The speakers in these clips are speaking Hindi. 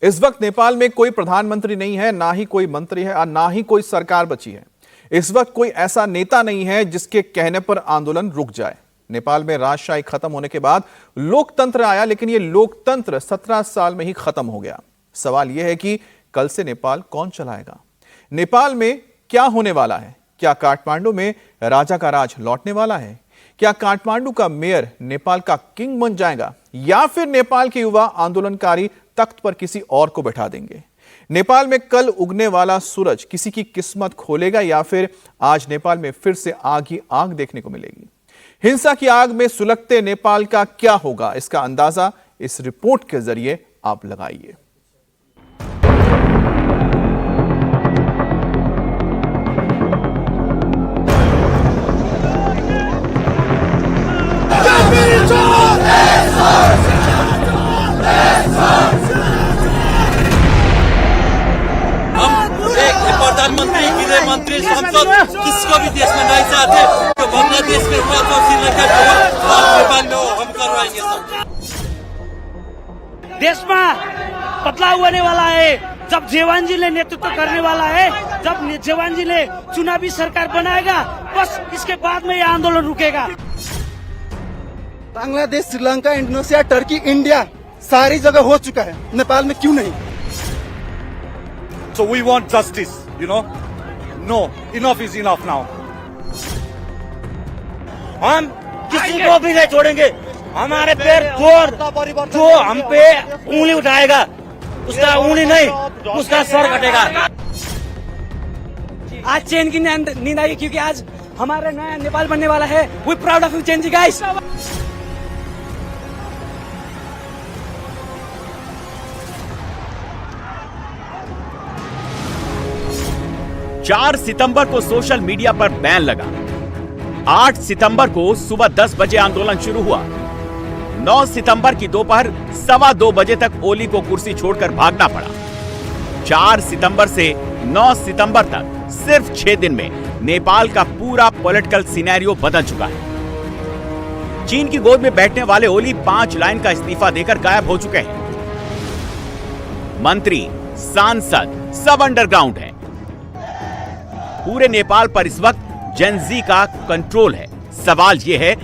इस वक्त नेपाल में कोई प्रधानमंत्री नहीं है, ना ही कोई मंत्री है और ना ही कोई सरकार बची है। इस वक्त कोई ऐसा नेता नहीं है जिसके कहने पर आंदोलन रुक जाए। नेपाल में राजशाही खत्म होने के बाद लोकतंत्र आया, लेकिन यह लोकतंत्र 17 साल में ही खत्म हो गया। सवाल यह है कि कल से नेपाल कौन चलाएगा? नेपाल में क्या होने वाला है? क्या काठमांडू में राजा का राज लौटने वाला है? क्या काठमांडू का मेयर नेपाल का किंग बन जाएगा, या फिर नेपाल के युवा आंदोलनकारी तख्त पर किसी और को बैठा देंगे? नेपाल में कल उगने वाला सूरज किसी की किस्मत खोलेगा, या फिर आज नेपाल में फिर से आग ही आग देखने को मिलेगी? हिंसा की आग में सुलगते नेपाल का क्या होगा, इसका अंदाजा इस रिपोर्ट के जरिए आप लगाइए। प्रधानमंत्री, गृह मंत्री, संसद किसको भी देश में नहीं चाहते। तो बांग्लादेश में हुआ तो श्रीलंका में हुआ, नेपाल में हो, हम करवाएंगे सब। देश में बदलाव होने वाला है जब जेवान जी ने नेतृत्व करने वाला है, जब जेवान जी ने चुनावी सरकार बनाएगा, बस इसके बाद में यह आंदोलन रुकेगा। Bangladesh, Sri Lanka, Indonesia, Turkey, India सारी जगह हो चुका है, नेपाल में क्यों नहीं? So we want justice, you know. No, enough is enough now. हम किसी को भी नहीं छोड़ेंगे। हमारे पैर जोर जो हम पे उंगली उठाएगा, उसका उंगली नहीं, उसका सर कटेगा। आज चैन की नींद आई, क्योंकि आज हमारा नया नेपाल बनने वाला है। We proud of you, Gen Z guys. 4 सितंबर को सोशल मीडिया पर बैन लगा। 8 सितंबर को सुबह 10 बजे आंदोलन शुरू हुआ। 9 सितंबर की दोपहर 2:15 बजे तक ओली को कुर्सी छोड़कर भागना पड़ा। 4 सितंबर से 9 सितंबर तक सिर्फ 6 दिन में नेपाल का पूरा पॉलिटिकल सिनेरियो बदल चुका है। चीन की गोद में बैठने वाले ओली 5 लाइन का इस्तीफा देकर गायब हो चुके हैं। मंत्री, सांसद सब अंडरग्राउंड हैं। पूरे नेपाल पर इस वक्त जेनजी का कंट्रोल है। सवाल यह है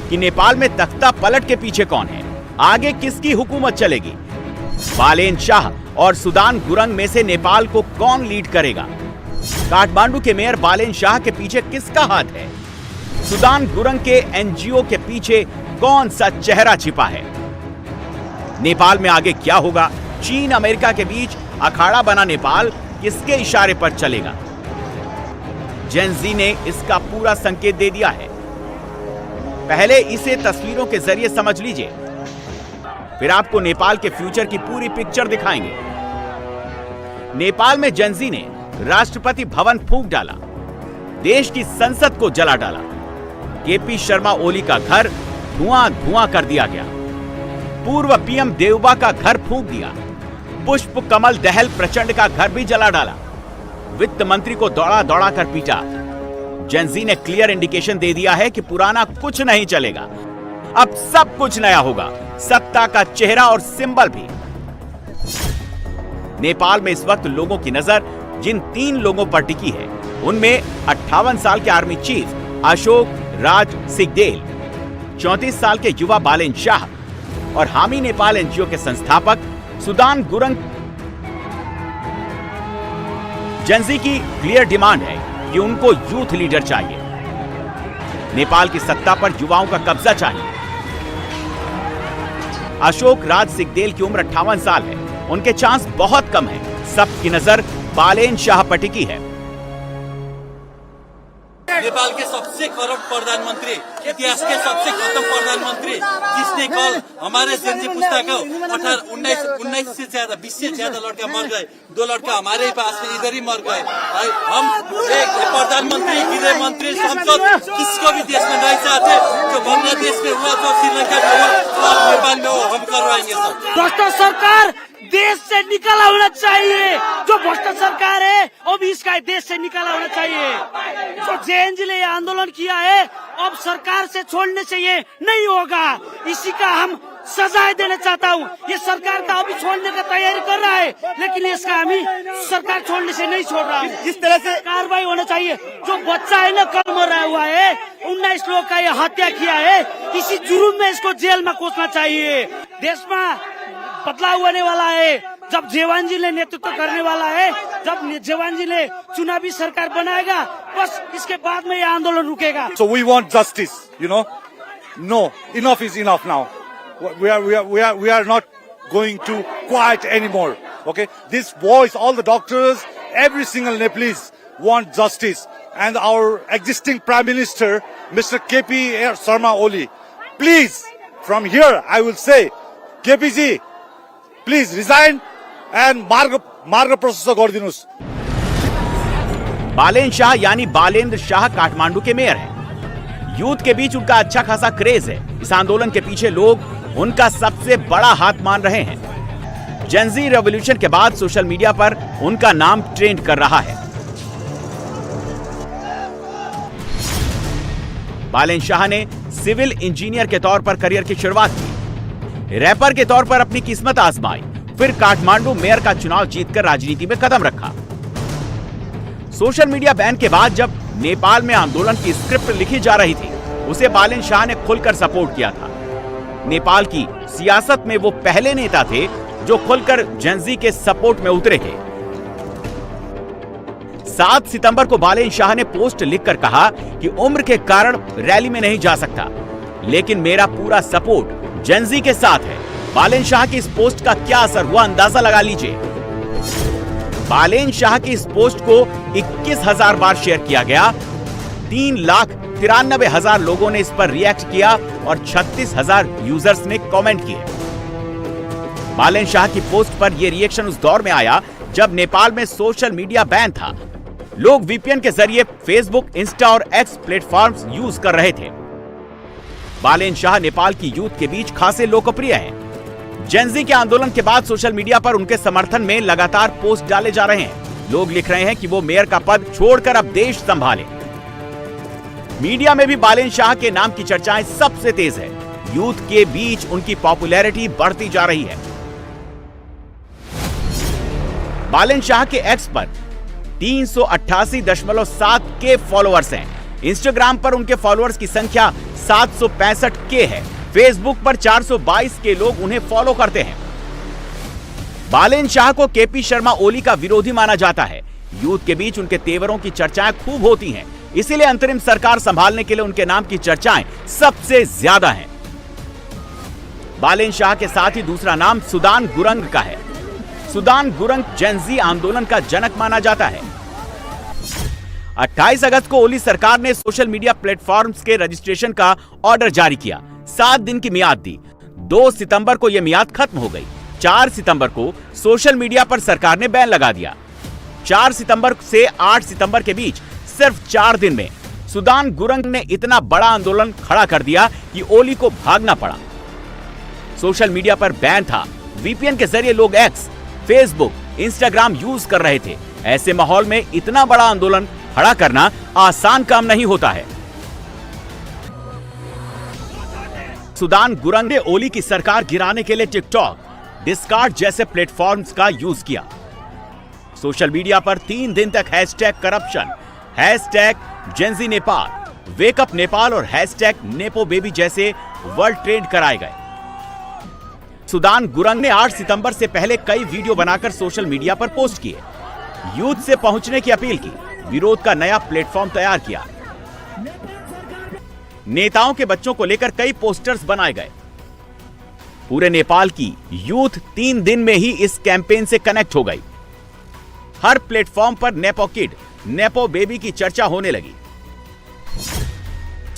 कि नेपाल में तख्ता पलट के पीछे कौन है? आगे किसकी हुकूमत चलेगी? बालेन शाह और सुदान गुरंग में से नेपाल को कौन लीड करेगा? काठमांडू के मेयर बालेन शाह के पीछे किसका हाथ है? सुदान गुरंग के एनजीओ के पीछे कौन सा चेहरा छिपा है? नेपाल में आगे क्या होगा? चीन अमेरिका के बीच अखाड़ा बना नेपाल किसके इशारे पर चलेगा? जेनजी ने इसका पूरा संकेत दे दिया है। पहले इसे तस्वीरों के जरिए समझ लीजिए, फिर आपको नेपाल के फ्यूचर की पूरी पिक्चर दिखाएंगे। नेपाल में जेनजी ने राष्ट्रपति भवन फूंक डाला, देश की संसद को जला डाला। केपी शर्मा ओली का घर धुआं धुआं कर दिया गया। पूर्व पीएम देवबा का घर फूंक दिया। पुष्प कमल दहल प्रचंड का घर भी जला डाला। वित्त मंत्री को दौड़ा दौड़ा कर पीटा। जेनजी ने क्लियर इंडिकेशन दे दिया है कि पुराना कुछ नहीं चलेगा, अब सब कुछ नया होगा, सत्ता का चेहरा और सिंबल भी। नेपाल में इस वक्त लोगों की नजर जिन 3 लोगों पर टिकी है, उनमें 58 साल के आर्मी चीफ अशोक राज सिगदेल, 34 साल के युवा बालेन शाह और हामी नेपाल एनजीओ के संस्थापक सुदान गुरंग। जेनजी की क्लियर डिमांड है कि उनको यूथ लीडर चाहिए। नेपाल की सत्ता पर युवाओं का कब्जा चाहिए। अशोक राज सिगदेल की उम्र 58 साल है, उनके चांस बहुत कम है। सबकी नजर बालेन शाह पर टिकी है। नेपाल के सबसे करप्ट प्रधानमंत्री, इतिहास के सबसे खत्म प्रधानमंत्री, जिसने कल हमारे जेनजी पुस्ता को 19 से ज्यादा 20 से ज्यादा लड़का मर गए। 2 लड़का हमारे पास में इधर ही मर गए। हम एक प्रधानमंत्री, गृह मंत्री, संसद किसको भी देश में नहीं चाहते। जो बांग्लादेश में हुआ तो श्रीलंका में हुआ, नेपाल में हो, हम करवाएंगे सब। भ्रष्ट सरकार देश से निकाला होना चाहिए। जो भ्रष्ट सरकार है अब इसका देश से निकाला होना चाहिए। जो जेएनजी ने आंदोलन किया है, अब सरकार से छोड़ने से ये नहीं होगा। इसी का हम सजाएं देना चाहता हूँ। ये सरकार का अभी छोड़ने का तैयारी कर रहा है, लेकिन इसका हमें सरकार छोड़ने से नहीं छोड़ रहा है। इस तरह से कार्रवाई होना चाहिए। जो बच्चा है ना कल मरा हुआ है, 19 लोग का ये हत्या किया है, इसी जुर्म में इसको जेल में कोसना चाहिए। देश में बदलाव होने वाला है जब जेवान जी ने नेतृत्व करने वाला है, जब जेवान जी ने चुनावी सरकार बनाएगा, बस इसके बाद में ये आंदोलन रुकेगा। So we want justice, you know. No, enough is enough now. We are not going to quiet anymore. Okay, this voice, all the doctors, every single Nepalese want justice, and our existing Prime Minister, Mr. KP Sharma Oli, please, from here I will say, KPG, please resign and marg प्रशस्त गरिदिनुस्। बालेन शाह यानी बालेंद्र शाह काठमांडू के मेयर हैं। यूथ के बीच उनका अच्छा खासा क्रेज है। इस आंदोलन के पीछे लोग उनका सबसे बड़ा हाथ मान रहे हैं। जेनजी रेवोल्यूशन के बाद सोशल मीडिया पर उनका नाम ट्रेंड कर रहा है। बालेन शाह ने सिविल इंजीनियर के तौर पर करियर की शुरुआत की, रैपर के तौर पर अपनी किस्मत आजमाई, फिर काठमांडू मेयर का चुनाव जीतकर राजनीति में कदम रखा। सोशल मीडिया बैन के बाद जब नेपाल में आंदोलन की स्क्रिप्ट लिखी जा रही थी, उसे बालेन शाह ने खुलकर सपोर्ट किया था। नेपाल की सियासत में वो पहले नेता थे जो खुलकर जेनजी के सपोर्ट में उतरे थे। 7 सितंबर को बालेन शाह ने पोस्ट लिखकर कहा कि उम्र के कारण रैली में नहीं जा सकता, लेकिन मेरा पूरा सपोर्ट जेनजी के साथ है। बालेन शाह की इस पोस्ट का क्या असर हुआ, अंदाजा लगा लीजिए। बालेन शाह की इस पोस्ट को 21,000 बार शेयर किया गया, 3,93,000 लोगों ने इस पर रिएक्ट किया और 36,000 यूजर्स ने कमेंट किए। बालेन शाह की पोस्ट पर यह रिएक्शन उस दौर में आया जब नेपाल में सोशल मीडिया बैन था। लोग वीपीएन के जरिए फेसबुक, इंस्टा और एक्स प्लेटफॉर्म्स यूज कर रहे थे। बालेन शाह नेपाल की यूथ के बीच खासे लोकप्रिय हैं। जेनजी के आंदोलन के बाद सोशल मीडिया पर उनके समर्थन में लगातार पोस्ट डाले जा रहे हैं। लोग लिख रहे हैं कि वो मेयर का पद छोड़कर अब देश संभालें। मीडिया में भी बालेन शाह के नाम की चर्चाएं सबसे तेज है। यूथ के बीच उनकी पॉपुलैरिटी बढ़ती जा रही है। बालेन शाह के एक्स पर 388.7 के फॉलोअर्स हैं। इंस्टाग्राम पर उनके फॉलोअर्स की संख्या 765 के है। फेसबुक पर 422 के लोग उन्हें फॉलो करते हैं। बालेन शाह को केपी शर्मा ओली का विरोधी माना जाता है। यूथ के बीच उनके तेवरों की चर्चाएं खूब होती हैं, इसीलिए अंतरिम सरकार संभालने के लिए उनके नाम की चर्चाएं सबसे ज्यादा हैं। बालेन शाह के साथ ही दूसरा नाम सुदान गुरंग का है। सुदान गुरंग जेनजी आंदोलन का जनक माना जाता है। 28 अगस्त को ओली सरकार ने सोशल मीडिया प्लेटफॉर्म्स के रजिस्ट्रेशन का ऑर्डर जारी किया। 7 दिन की मियाद दी। 2 सितंबर को यह मियाद खत्म हो गई। 4 सितंबर को सोशल मीडिया पर सरकार ने बैन लगा दिया। 4 सितंबर से 8 सितंबर के बीच सिर्फ 4 दिन में सुदान गुरंग ने इतना बड़ा आंदोलन खड़ा कर दिया कि ओली को भागना पड़ा। सोशल मीडिया पर बैन था। वीपीएन के जरिए लोग एक्स, फेसबुक, इंस्टाग्राम यूज कर रहे थे। ऐसे माहौल में इतना बड़ा आंदोलन खड़ा करना आसान काम नहीं होता है। सुदान गुरंग ने ओली की सरकार गिराने के लिए टिकटॉक, डिस्कॉर्ड जैसे प्लेटफॉर्म्स का यूज किया। सोशल मीडिया पर 3 दिन तक hashtag corruption, hashtag Gen Z Nepal, wake up Nepal और हैशटैग नेपो बेबी जैसे वर्ल्ड ट्रेंड कराए गए। सुदान गुरंग ने 8 सितंबर से पहले कई वीडियो बनाकर सोशल मीडिया पर पोस्ट किए, यूथ से पहुंचने की अपील की, विरोध का नया प्लेटफॉर्म तैयार किया। नेताओं के बच्चों को लेकर कई पोस्टर्स बनाए गए। पूरे नेपाल की यूथ 3 दिन में ही इस कैंपेन से कनेक्ट हो गई। हर प्लेटफॉर्म पर नेपो किड, नेपो बेबी की चर्चा होने लगी।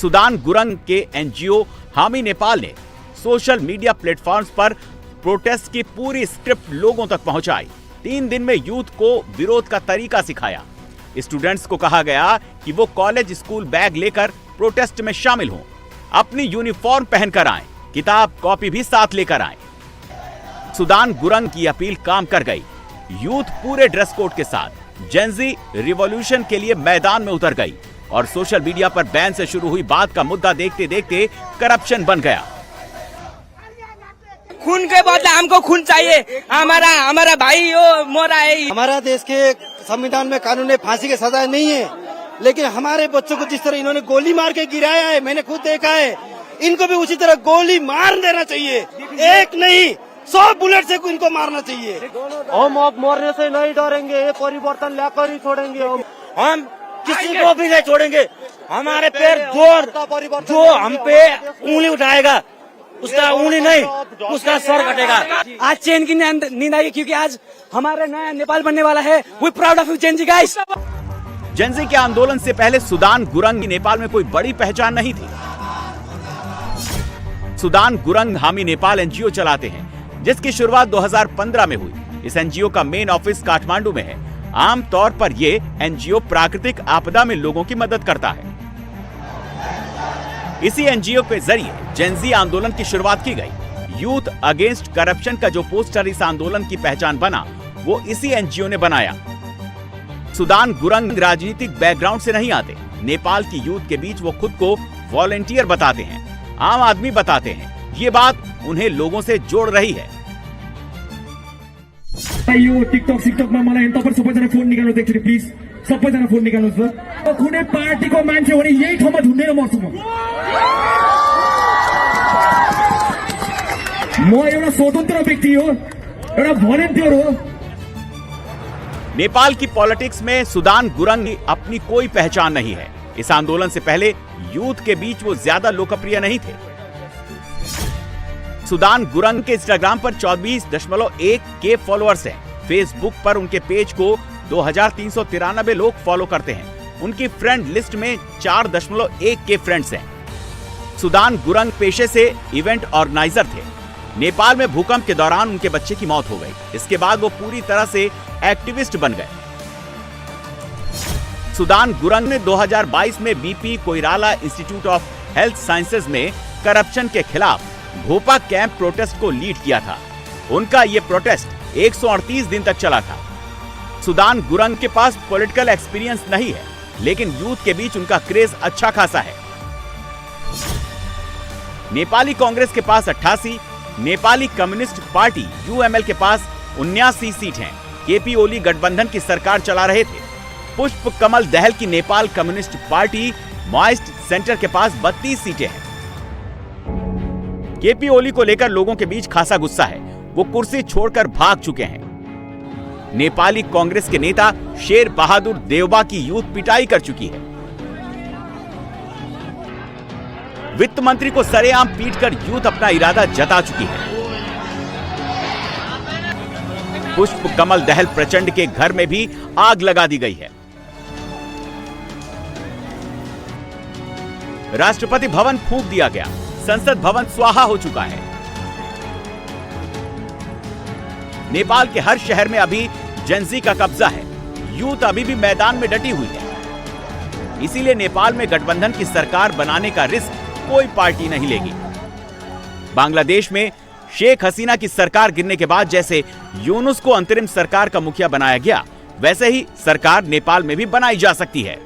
सुदान गुरंग के एनजीओ हामी नेपाल ने सोशल मीडिया प्लेटफॉर्म्स पर प्रोटेस्ट की पूरी स्क्रिप्ट लोगों तक पहुंचाई। 3 दिन में यूथ को विरोध का तरीका सिखाया। स्टूडेंट्स को कहा गया कि वो कॉलेज स्कूल बैग लेकर प्रोटेस्ट में शामिल हों, अपनी यूनिफॉर्म पहनकर आएं, किताब कॉपी भी साथ लेकर आएं। सुदान गुरंग की अपील काम कर गई। यूथ पूरे ड्रेस कोड के साथ जेनजी रिवॉल्यूशन के लिए मैदान में उतर गई और सोशल मीडिया पर बैन से शुरू हुई बात का मुद्दा देखते देखते करप्शन बन गया। खून के बदले हमको खून चाहिए। हमारा भाई वो मोरा है। हमारा देश के संविधान में कानून में फांसी की सजा नहीं है, लेकिन हमारे बच्चों को जिस तरह इन्होंने गोली मार के गिराया है, मैंने खुद देखा है, इनको भी उसी तरह गोली मार देना चाहिए। एक नहीं 100 बुलेट से इनको मारना चाहिए। हम अब मरने से नहीं डरेंगे, ये परिवर्तन लाकर ही छोड़ेंगे। हम किसी को भी नहीं छोड़ेंगे। हमारे पैर जो हम पे उंगली उठाएगा उसका उंगली नहीं, उसका सर कटेगा। आज चैन की नींद आई, क्योंकि आज हमारा नया नेपाल बनने वाला है। We proud of you Gen Z guys. Gen Z के आंदोलन से पहले सुदान गुरंग की नेपाल में कोई बड़ी पहचान नहीं थी। सुदान गुरंग हामी नेपाल एनजीओ चलाते हैं, जिसकी शुरुआत 2015 में हुई। इस एनजीओ का मेन ऑफिस काठमांडू में है। आमतौर पर ये एनजीओ प्राकृतिक आपदा में लोगों की मदद करता है। इसी एनजीओ के जरिए जेनजी आंदोलन की शुरुआत की गई। यूथ अगेंस्ट करप्शन का जो पोस्टर इस आंदोलन की पहचान बना, वो इसी एनजीओ ने बनाया। सुदान गुरंग राजनीतिक बैकग्राउंड से नहीं आते। नेपाल की यूथ के बीच वो खुद को वॉलंटियर बताते हैं, आम आदमी बताते हैं। ये बात उन्हें लोगों से जोड़ रही है। यो टिकटक सिकटकमा मलाई तपाईहरु सबैजना फोन निकाल्नु एकचोटि प्लिज, सबैजना फोन निकाल्नुस् ल। कुनै पार्टीको मान्छे हो भने यही ठाउँमा ढुन्डेर मर्छु म एउटा स्वतन्त्र व्यक्ति हो, एउटा भलेन्टियर हो। नेपाल की पॉलिटिक्स में सुदान गुरंग की अपनी कोई पहचान नहीं है। इस आंदोलन से पहले यूथ के बीच वो ज्यादा लोकप्रिय नहीं थे। सुदान गुरंग के इंस्टाग्राम पर 24.1 के फॉलोअर्स हैं। फेसबुक पर उनके पेज को 2393 लोग फॉलो करते हैं। उनकी फ्रेंड लिस्ट में 4.1 के फ्रेंड्स हैं। सुदान गुरंग पेशे से इवेंट ऑर्गेनाइजर थे। नेपाल में भूकंप के दौरान उनके बच्चे की मौत हो गई। इसके बाद वो पूरी तरह से एक्टिविस्ट बन गए। सुदान गुरंग ने 2022 में BP Koirala institute of health sciences में करप्शन के खिलाफ भोपा कैंप प्रोटेस्ट को लीड किया था। उनका ये प्रोटेस्ट 138 दिन तक चला था। सुदान गुरंग के पास पॉलिटिकल एक्सपीरियंस नहीं है, लेकिन यूथ के बीच उनका क्रेज अच्छा खासा है। नेपाली कांग्रेस के पास 88, नेपाली कम्युनिस्ट पार्टी यूएमएल के पास 79 सीट हैं। केपी ओली गठबंधन की सरकार चला रहे थे। पुष्प कमल दहल की Nepal communist party moist centre के पास 32 सीटें हैं। केपी ओली को लेकर लोगों के बीच खासा गुस्सा है। वो कुर्सी छोड़कर भाग चुके हैं। नेपाली कांग्रेस के नेता शेर बहादुर देवबा की यूथ पिटाई कर चुकी है। वित्त मंत्री को सरेआम पीटकर यूथ अपना इरादा जता चुकी है। पुष्प कमल दहल प्रचंड के घर में भी आग लगा दी गई है। राष्ट्रपति भवन फूंक दिया गया। संसद भवन स्वाहा हो चुका है। नेपाल के हर शहर में अभी जेनजी का कब्जा है। यूथ अभी भी मैदान में डटी हुई है। इसीलिए नेपाल में गठबंधन की सरकार बनाने का रिस्क कोई पार्टी नहीं लेगी। बांग्लादेश में शेख हसीना की सरकार गिरने के बाद जैसे यूनुस को अंतरिम सरकार का मुखिया बनाया गया, वैसे ही सरकार नेपाल में भी बनाई जा सकती है।